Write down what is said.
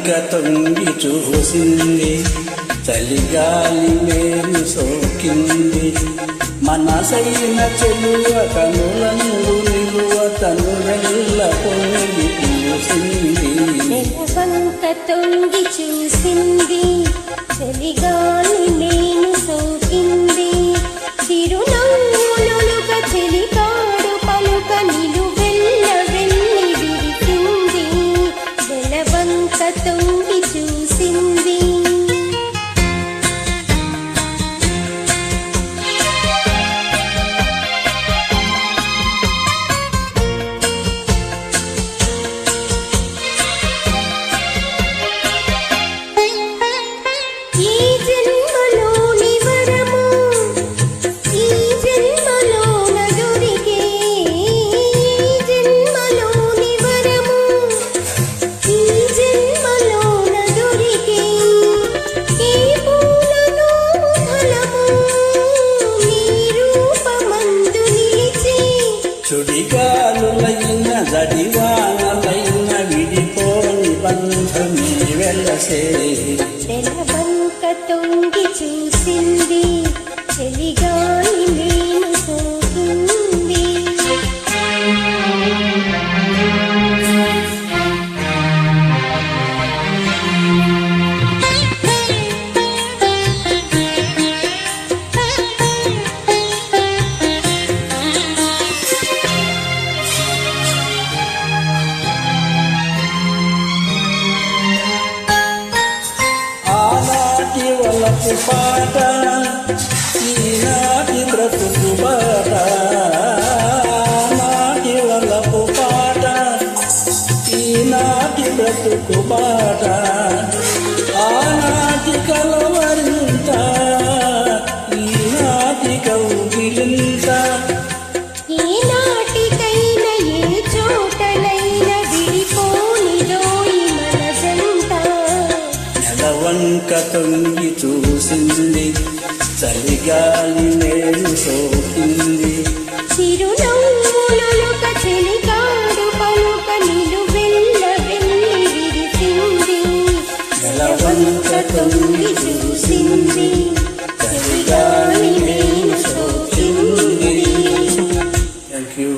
వంక తొంగి చూసింది, చలిగాలి మేలు సోకింది. మనసైన చెలువ కనులందు నిలువ తనురెల్ల పొంగి చూసింది. వంక తొంగి చూసింది, చలిగాలి మేలు సోకింది. చిరునవ్వులొలుక చెలికాడు పలుక నిలువెల్ల వెళ్ళి విరిసింది. వంక తొంగి చూసింది. చుడిగాలులైన జడివానలైన విడిపోని బంధమే వెలసే. వంక తొంగి చూసింది, చలిగాలి మేలు సోకింది. వలపు పాట ఈనాటి బ్రతుకు బాట, నాటి వలపు పాట ఈనాటి బ్రతుకు బాట. ఆనాటి కలవరింత ఈనాటి కౌగిలింత. ఏనాటికైనా ఏ చోటనైనా విడిపోనిలోయి మనసంత. వంక తొంగి చూసింది, చలిగాలి మేలు సోకింది. చిరునవ్వులొలుక చెలికాడు పలుక నిలువెల్ల వెళ్ళి విరిసింది. వంక తొంగి చూసింది, చలిగాలి మేలు సోకింది. Thank you.